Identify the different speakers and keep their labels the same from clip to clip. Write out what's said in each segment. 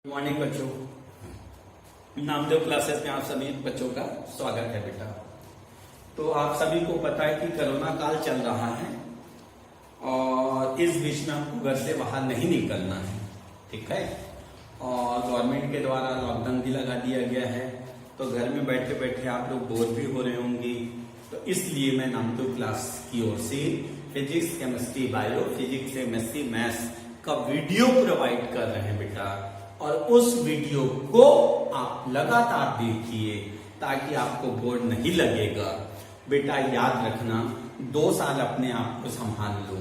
Speaker 1: Morning बच्चों, Namdev classes में आप सभी बच्चों का स्वागत है बेटा। तो आप सभी को पता है कि कोरोना काल चल रहा है और इस बीच में आपको घर से बाहर नहीं निकलना है, ठीक है। और गवर्नमेंट के द्वारा लॉकडाउन भी लगा दिया गया है, तो घर में बैठे बैठे आप लोग बोर भी हो रहे होंगे। तो इसलिए मैं नामदेव क्लास की ओर से physics, chemistry, bio, physics, chemistry, maths का वीडियो प्रोवाइड कर रहे हैं बेटा। और उस वीडियो को आप लगातार देखिए ताकि आपको बोर नहीं लगेगा। बेटा याद रखना, 2 साल अपने आप को संभाल लो,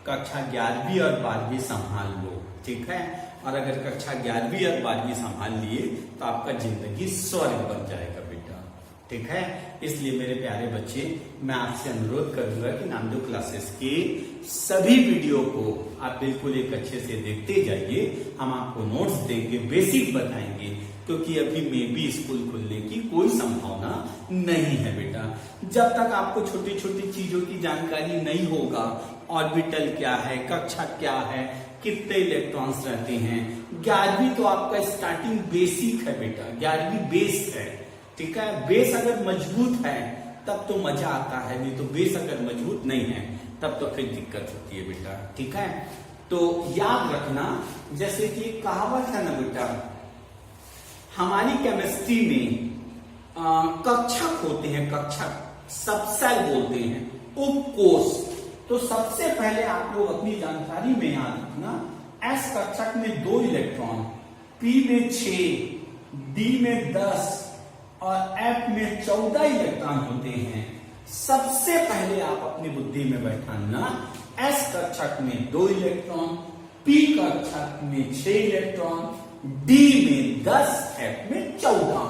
Speaker 1: कक्षा 11वीं और 12वीं संभाल लो, ठीक है। और अगर कक्षा 11वीं और 12वीं संभाल लिए तो आपका जिंदगी स्वर्ग बन जाएगा बेटा, ठीक है। इसलिए मेरे प्यारे बच्चे, मैं आपसे अनुरोध करूंगा कि नामदेव क्लासेस के सभी वीडियो को आप बिल्कुल एक अच्छे से देखते जाइए। हम आपको नोट्स देंगे, बेसिक बताएंगे, क्योंकि अभी में भी स्कूल खुलने की कोई संभावना नहीं है बेटा। जब तक आपको छोटी छोटी चीजों की जानकारी नहीं होगा, ऑर्बिटल क्या है, कक्षा क्या है, कितने इलेक्ट्रॉन्स रहते हैं। 11वीं तो आपका स्टार्टिंग बेसिक है बेटा, 11वीं बेस है, ठीक है। बेस अगर मजबूत है तब तो मजा आता है, नहीं तो बेस अगर मजबूत नहीं है तब तो फिर दिक्कत होती है बेटा, ठीक है। तो याद रखना, जैसे कि कहावत है ना बेटा, हमारी केमिस्ट्री में कक्षक होते हैं, कक्षक सबसेल बोलते हैं, उपकोष। तो सबसे पहले आप लोग अपनी जानकारी में याद रखना, एस कक्षक में 2 इलेक्ट्रॉन, पी में 6, डी में 10 और एफ में 14 इलेक्ट्रॉन होते हैं। सबसे पहले आप अपनी बुद्धि में बैठाना, एस कक्षक में 2 इलेक्ट्रॉन, पी कक्षक में 6 इलेक्ट्रॉन, डी में 10, एफ में 14।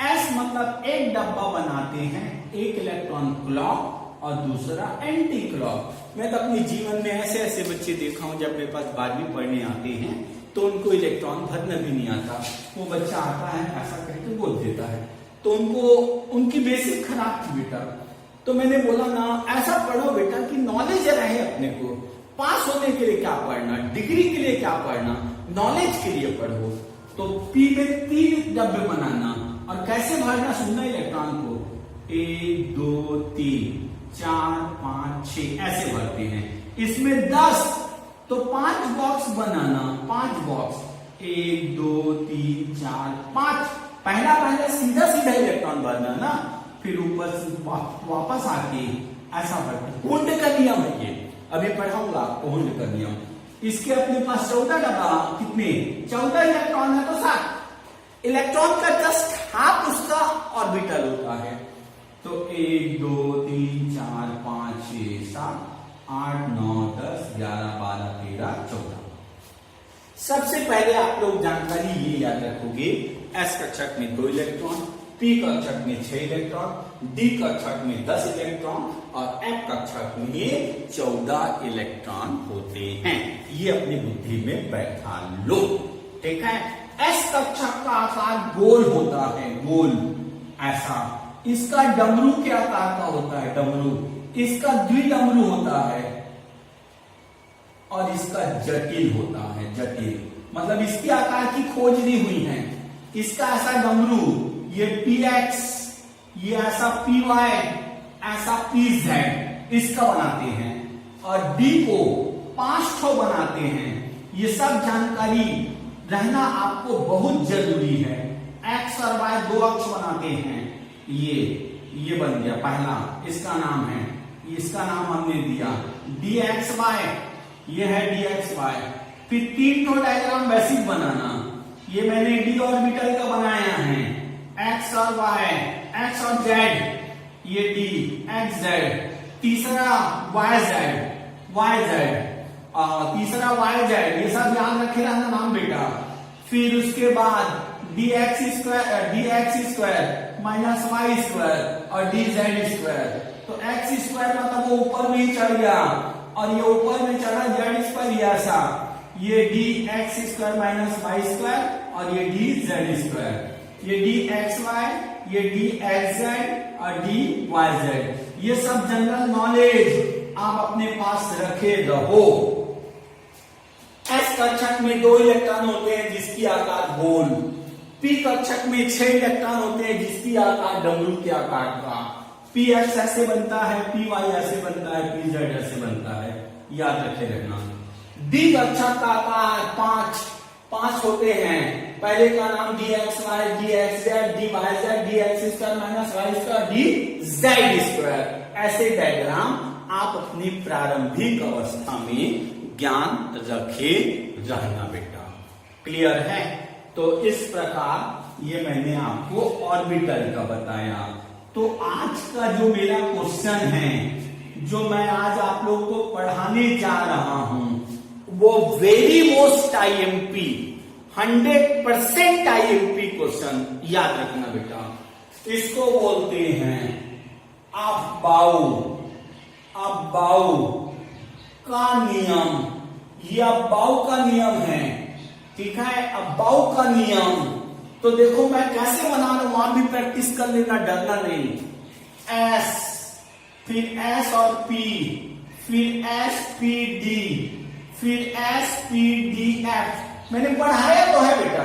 Speaker 1: एस मतलब एक डब्बा बनाते हैं, एक इलेक्ट्रॉन क्लॉक और दूसरा एंटी क्लॉक। मैं तो अपने जीवन में ऐसे ऐसे बच्चे देखा हूं, जब मेरे पास 12वीं पढ़ने आते हैं तो उनको इलेक्ट्रॉन भरना भी नहीं आता। वो बच्चा आता है ऐसा करके बोल देता है, तो उनकी बेसिक खराब थी बेटा। तो मैंने बोला ना, ऐसा पढ़ो बेटा कि नॉलेज रहे अपने को। पास होने के लिए क्या पढ़ना, डिग्री के लिए क्या पढ़ना, नॉलेज के लिए पढ़ो। तो पी में 3 डब्बे बनाना और कैसे भरना, सुनना इलेक्ट्रॉन को 1 2 3 4 5 6 ऐसे भरते हैं। इसमें 10 तो 5 बॉक्स बनाना, 5 बॉक्स, 1 2 3 4 5। पहला सीधा इलेक्ट्रॉन भरना ना, फिर ऊपर से वापस आके ऐसा भरना। कुंड का नियम है ये, अभी पढ़ाऊंगा आपको कुंड का नियम। इसके अपने पास 14 डब्बा, कितने 14 इलेक्ट्रॉन है तो 7 इलेक्ट्रॉन का जस्ट हाफ उसका ऑर्बिटल होता है। तो 1 2 3 4 5 6 7 8 9 10 11 12 13 14। सबसे पहले आप लोग जानकारी ये याद रखोगे, एस कक्षक में 2 इलेक्ट्रॉन, पी कक्षक में 6 इलेक्ट्रॉन, डी कक्षक में 10 इलेक्ट्रॉन और एफ कक्षक में 14 इलेक्ट्रॉन होते हैं। ये अपनी बुद्धि में बैठा लो, ठीक है। एस कक्षक का आकार गोल होता है, गोल ऐसा। इसका डमरू के आकार का होता है, डमरू। इसका द्विडमरू होता है और इसका जटिल होता है, जटिल मतलब इसके आकार की खोज नहीं हुई है। इसका ऐसा डमरू, ये px, ये ऐसा py, ऐसा pz, इसका बनाते हैं। और d को 5 ठो बनाते हैं। ये सब जानकारी रहना आपको बहुत जरूरी है। x और y 2 अक्ष बनाते हैं। ये बन गया पहला, इसका नाम है, इसका नाम हमने दिया dxy, ये है dxy। फिर 3 ठो डायग्राम बेसिक बनाना, ये मैंने डी ऑर्बिटल का बनाया है, x और y, x और z, ये d x z, तीसरा yz, तीसरा yz, ये सब याद रखे रहना नाम बेटा। फिर उसके बाद dx square minus y square और dz स्क्वायर। तो x स्क्वायर मतलब वो ऊपर में ही चढ़ गया और ये ऊपर में चढ़ा z स्क्वायर, ऐसा। ये dx square minus y square और ये dz स्क्वायर, ये dxy, ये dxz और dyz। ये सब जनरल नॉलेज आप अपने पास रखे रहो। एस एस कक्षक में 2 इलेक्ट्रॉन होते हैं जिसकी आकार गोल, पी कक्षक में 6 इलेक्ट्रॉन होते हैं जिसकी आकार डमरू के आकार का, पी एक्स ऐसे बनता है, पी वाई ऐसे बनता है, पी जेड ऐसे बनता है, याद रखे रहना। डी कक्षक का आकार 5 होते हैं, पहले का नाम D X Y, D X Z, D Y Z, D X square minus Y square, D Z square. ऐसे डायग्राम आप अपनी प्रारंभिक अवस्था में ज्ञान रखे रहना बेटा, क्लियर है। तो इस प्रकार ये मैंने आपको ऑर्बिटल का बताया। तो आज का जो मेरा क्वेश्चन है, जो मैं आज आप लोग को पढ़ाने जा रहा हूं, वो very most IMP 100% IMP question याद रखना बेटा। इसको बोलते हैं अबाउ का नियम। ये अबाउ का नियम है, ठीक है। अबाउ का नियम तो देखो मैं कैसे बना रहा हूं, आप भी प्रैक्टिस कर लेना, डरना नहीं। एस, फिर एस और पी, फिर एस पी डी, फिर एस पी डी एफ। मैंने पढ़ाया तो है बेटा,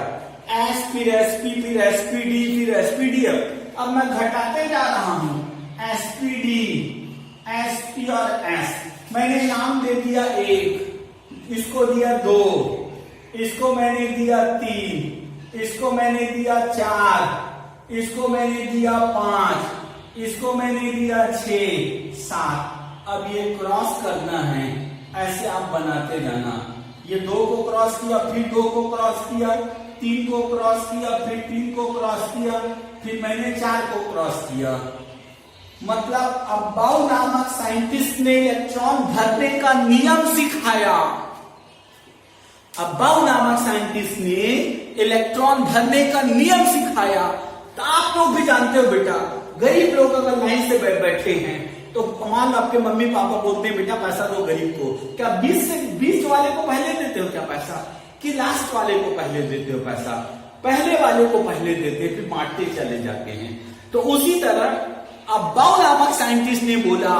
Speaker 1: एस फिर एस पी, फिर एस पी डी, फिर एस पी डी एफ। अब मैं घटाते जा रहा हूं, S P D, S P और एस। मैंने नाम दे दिया 1, इसको दिया 2, इसको मैंने दिया 3, इसको मैंने दिया 4, इसको मैंने दिया 5, इसको मैंने दिया 6, 7। अब ये क्रॉस करना है, ऐसे आप बनाते जाना। ये 2 को क्रॉस किया, फिर 2 को क्रॉस किया, 3 को क्रॉस किया, फिर 3 को क्रॉस किया, फिर मैंने 4 को क्रॉस किया। मतलब अबाउ नामक साइंटिस्ट ने इलेक्ट्रॉन भरने का नियम सिखाया। अबाउ नामक साइंटिस्ट ने इलेक्ट्रॉन भरने का नियम सिखाया। तो आप लोग भी जानते हो बेटा, गरीब लोग अगर लाइन से बैठे हैं तो मान लो आपके मम्मी पापा बोलते हैं बेटा पैसा दो गरीब को, क्या 20 वाले को पहले देते हो क्या पैसा, कि लास्ट वाले को पहले देते हो पैसा? पहले वाले को पहले देते फिर बांटते चले जाते हैं। तो उसी तरह अबाउ नामक साइंटिस्ट ने बोला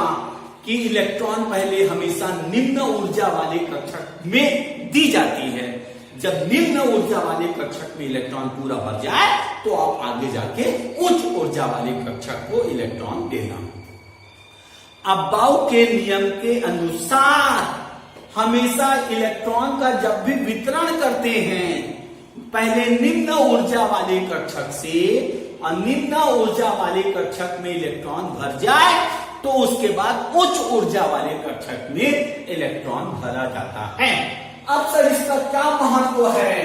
Speaker 1: कि इलेक्ट्रॉन पहले हमेशा निम्न ऊर्जा वाले कक्षक में दी जाती है। जब निम्न ऊर्जा वाले कक्षक में इलेक्ट्रॉन पूरा भर जाए तो आप आगे जाके उच्च ऊर्जा वाले कक्षक को इलेक्ट्रॉन देना। अबाउ के नियम के अनुसार हमेशा इलेक्ट्रॉन का जब भी वितरण करते हैं, पहले निम्न ऊर्जा वाले कक्षक से और निम्न ऊर्जा वाले कक्षक में इलेक्ट्रॉन भर जाए तो उसके बाद उच्च ऊर्जा वाले कक्षक में इलेक्ट्रॉन भरा जाता है। अब सर इसका क्या महत्व है?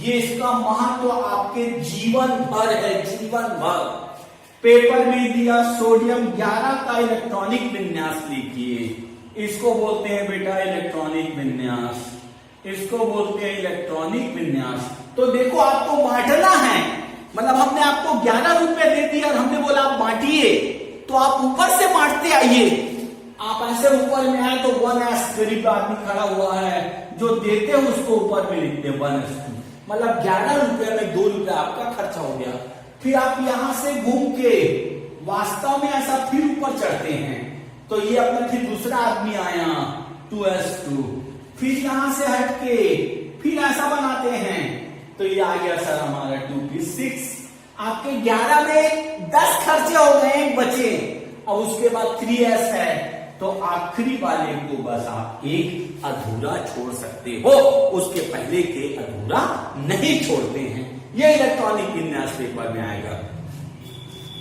Speaker 1: ये इसका महत्व आपके जीवन भर है, जीवन भर। पेपर में दिया सोडियम 11 का इलेक्ट्रॉनिक विन्यास लिखिए। इसको बोलते हैं बेटा इलेक्ट्रॉनिक विन्यास, इसको बोलते हैं इलेक्ट्रॉनिक विन्यास। तो देखो आपको बांटना है, मतलब हमने आपको 11 रुपए दे दिया और हमने बोला आप बांटिए, तो आप ऊपर से बांटते आइए। आप ऐसे ऊपर में आए तो 1s, गरीब आदमी खड़ा हुआ है जो देते हैं उसको ऊपर में लिखते हैं 1s, मतलब 11 रुपए में 2 रुपए आपका खर्चा हो गया। फिर आप यहां से घूम के वास्तव में ऐसा फिर ऊपर चढ़ते हैं तो ये अपना फिर दूसरा आदमी आया 2s2, फिर यहां से हट के फिर ऐसा बनाते हैं तो ये आ गया सर हमारा 2p6। आपके 11 में 10 खर्चे हो गए, बचे। अब उसके बाद 3s है तो आखिरी वाले को बस आप एक अधूरा छोड़ सकते हो, उसके पहले के अधूरा नहीं छोड़ते हैं। ये इलेक्ट्रॉनिक विन्यास पेपर में आएगा।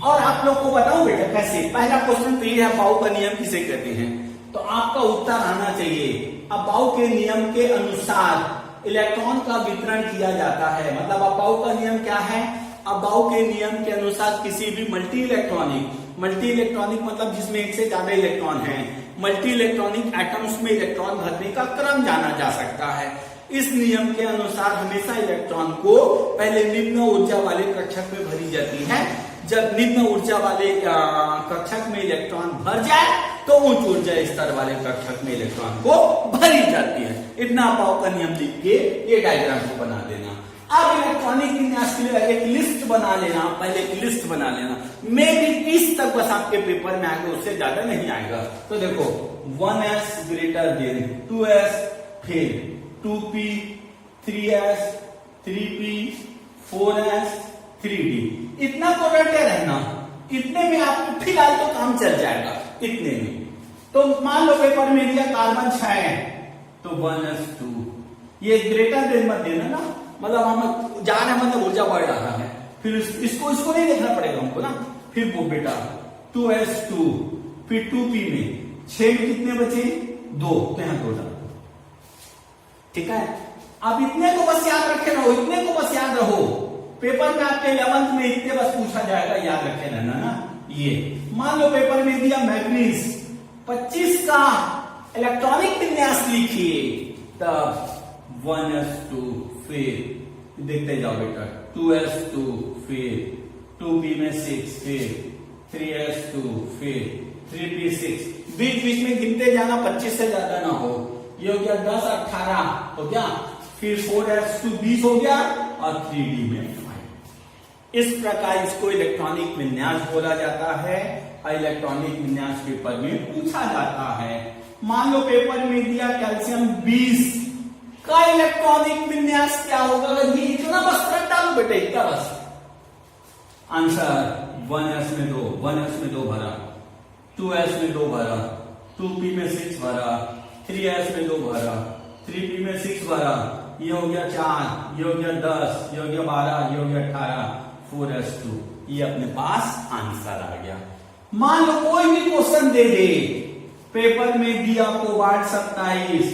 Speaker 1: और आप लोग को बताऊं बेटा कैसे, पहला क्वेश्चन तो ये है अबाउ का नियम किसे कहते हैं, तो आपका उत्तर आना चाहिए अबाउ के नियम के अनुसार इलेक्ट्रॉन का वितरण किया जाता है। मतलब अबाउ का नियम क्या है? अबाउ के नियम के अनुसार किसी भी मल्टी इलेक्ट्रॉनिक मतलब जिसमें एक से ज्यादा इलेक्ट्रॉन है, मल्टी इलेक्ट्रॉनिक एटम्स में इलेक्ट्रॉन भरने का क्रम जाना जा सकता है। इस नियम के अनुसार हमेशा इलेक्ट्रॉन को पहले निम्न ऊर्जा वाले कक्षक में भरी जाती है। जब निम्न ऊर्जा वाले कक्षक में इलेक्ट्रॉन भर जाए तो उच्च ऊर्जा स्तर वाले कक्षक में इलेक्ट्रॉन को भरी जाती है। इतना अबाउ का नियम लिख के ये डायग्राम को बना देना। अब इलेक्ट्रॉनिक विन्यास के लिए एक लिस्ट बना लेना, पहले एक लिस्ट बना लेना। मे भी 30 तक बस आपके पेपर में आएगा, उससे ज्यादा नहीं आएगा। तो देखो 1s ग्रेटर देन 2s, फिर 2p, 3s, 3p, 4s, 3d। इतना को रटे रहना, इतने में आपको फिलहाल तो काम चल जाएगा इतने में। तो मान लो पेपर में दिया कार्बन 6 है तो 1s2, ये ग्रेटर देन मत देना ना, मतलब हम जा रहे हैं मतलब ऊर्जा बढ़ रहा है, फिर इसको नहीं देखना पड़ेगा हमको ना। फिर वो बेटा 2s2, फिर 2p में 6 में कितने बचे 2, तो यहां 2 डाल। ठीक है, अब इतने को बस याद रखे रहो, इतने को बस याद रहो। पेपर में आपके 11th में इतने बस पूछा जाएगा, याद रखे रहना ना। ये मान लो पेपर में दिया मैग्नीज 25 का इलेक्ट्रॉनिक विन्यास लिखिए, तब 1s2, फिर देखते जाओ बेटा 2s2, फिर 2p में 6, फिर 3s2, फिर 3p6, बीच बीच में गिनते जाना, 25 से ज्यादा ना हो। ये हो गया 10, 18 हो गया, फिर 4s2 20 हो गया, और 3d में 5। इस प्रकार इसको इलेक्ट्रॉनिक विन्यास बोला जाता है, और इलेक्ट्रॉनिक विन्यास पेपर में पूछा जाता है। मान लो पेपर में दिया कैल्शियम 20 का इलेक्ट्रॉनिक विन्यास क्या होगा, ये इतना बस रट डालो बेटे, इतना बस। आंसर 1s में 2, 1s में 2 भरा, 2s में 2 भरा, 2p में 6 भरा, 3s में 2 भरा, 3p में 6 भरा, ये हो गया 4, ये हो गया 10, ये हो गया 12, ये हो गया 18, 4s2, ये अपने पास आंसर आ गया। मान लो कोई भी क्वेश्चन दे दे, पेपर में दिया कोबाल्ट 27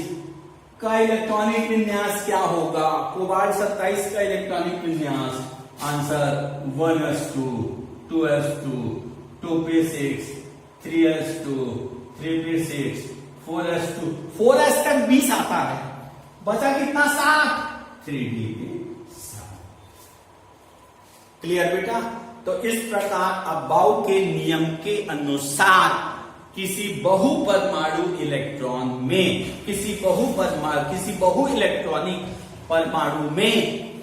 Speaker 1: का इलेक्ट्रॉनिक विन्यास क्या होगा, कोबाल्ट 27 का इलेक्ट्रॉनिक विन्यास, answer 1s2, 2s2, 2p6, 3s2, 3p6, 4s2, 4s तक 20 आता है, बचा कितना 7, 3d में 7। क्लियर बेटा? तो इस प्रकार अबाउ के नियम के अनुसार किसी बहुपरमाणु इलेक्ट्रॉन में, किसी बहु इलेक्ट्रॉनिक परमाणु में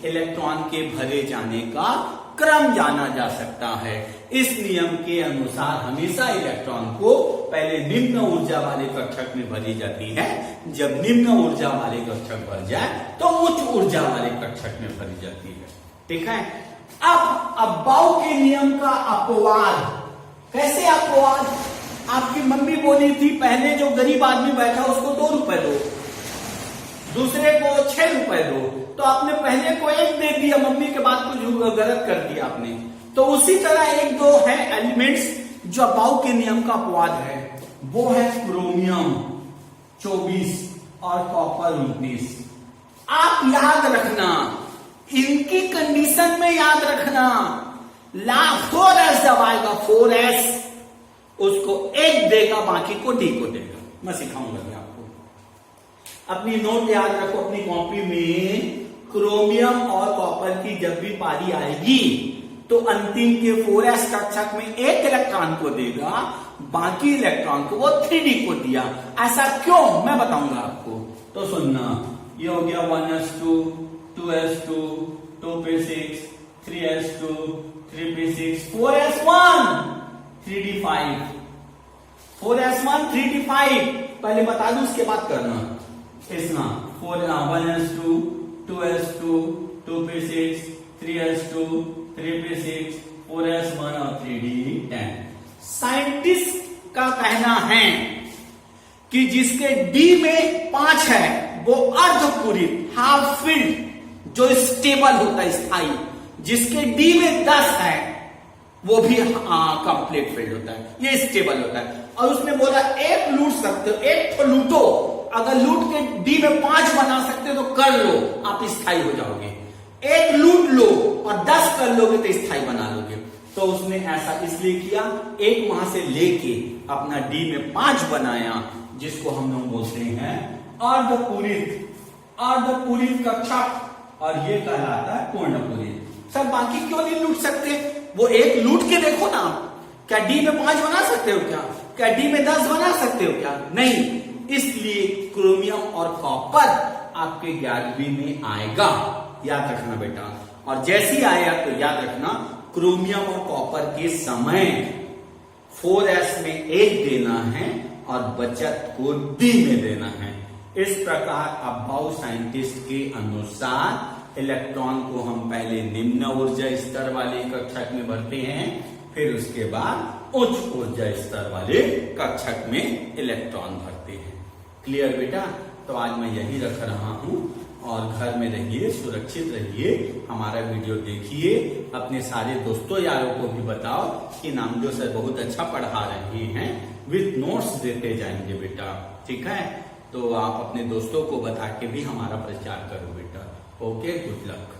Speaker 1: इलेक्ट्रॉन के भरे जाने का क्रम जाना जा सकता है। इस नियम के अनुसार हमेशा इलेक्ट्रॉन को पहले निम्न ऊर्जा वाले कक्षक में भरी जाती है, जब निम्न ऊर्जा वाले कक्षक भर जाए तो उच्च ऊर्जा वाले कक्षक में भरी जाती है। ठीक है, अब अबाउ के नियम का अपवाद, कैसे अपवाद? आपकी मम्मी बोली थी पहले जो गरीब आदमी बैठा उसको 2 रुपए दो, दूसरे को 6 रुपए दो, तो आपने पहले को 1 दे दिया, मम्मी के बात को गलत कर दिया आपने। तो उसी तरह 1-2 है एलिमेंट्स जो अबाउ के नियम का अपवाद है, वो है क्रोमियम 24 और कॉपर 19। आप याद रखना, इनकी कंडीशन में याद रखना, 4s जब आएगा 4s उसको 1 देगा, बाकी को d को देगा। मैं सिखाऊंगा भी आपको। अपनी नोट याद रखो, अपनी कॉपी में क्रोमियम और कॉपर की जब भी पारी आएगी तो अंतिम के 4s कक्षक में 1 इलेक्ट्रॉन को देगा, बाकी इलेक्ट्रॉन को वो 3d को दिया। ऐसा क्यों, मैं बताऊंगा आपको। तो सुनना, ये हो गया 1s2, 2s2, 2p6, 3s2, 3p6, 4s1, 3d5, 4s1, 3d5। पहले बता दूं उसके बाद करना। इसना 1s2, 2s2, 2p6, 3s2, 3p6, 4s1 और 3d10। साइंटिस्ट का कहना है कि जिसके d में 5 है वो अर्धपूरित हाफ फिल्ड जो स्टेबल होता है, स्थायी। जिसके d में 10 है वो भी कंप्लीट फील्ड होता है, ये स्टेबल होता है। और उसने बोला 1 लूट सकते हो, 1 तो लूटो, अगर लूट के d में 5 बना सकते हो तो कर लो, आप स्थायी हो जाओगे। 1 लूट लो और 10 कर लोगे तो स्थायी बना लोगे। तो उसने ऐसा इसलिए किया, 1 वहां से लेके अपना d में 5 बनाया, जिसको हम लोग बोलते हैं अर्धपूरित कक्षक, और ये कहलाता है पूर्णपूरित। सर बाकी क्यों नहीं लूट सकते? वो 1 लूट के देखो ना, क्या d में 5 बना सकते हो क्या d में 10 बना सकते हो क्या? नहीं। इसलिए क्रोमियम और कॉपर आपके 11वीं में आएगा, याद रखना बेटा। और जैसे ही आया तो याद रखना, क्रोमियम और कॉपर के समय 4s में 1 देना है और बचत को d में देना है। इस प्रकार अबाउ साइंटिस्ट के अनुसार इलेक्ट्रॉन को हम पहले निम्न ऊर्जा स्तर वाले कक्षक में भरते हैं, फिर उसके बाद उच्च ऊर्जा स्तर वाले कक्षक में इलेक्ट्रॉन भरते हैं। क्लियर बेटा? तो आज मैं यही रख रहा हूं और घर में रहिए, सुरक्षित रहिए, हमारा वीडियो देखिए, अपने सारे दोस्तों यारों को भी बताओ कि नामदेव सर बहुत अच्छा पढ़ा रहे हैं, विथ नोट्स देते जाएंगे बेटा। ठीक है? तो आप अपने दोस्तों को बता के भी हमारा प्रचार करो बेटा। Okay, good luck.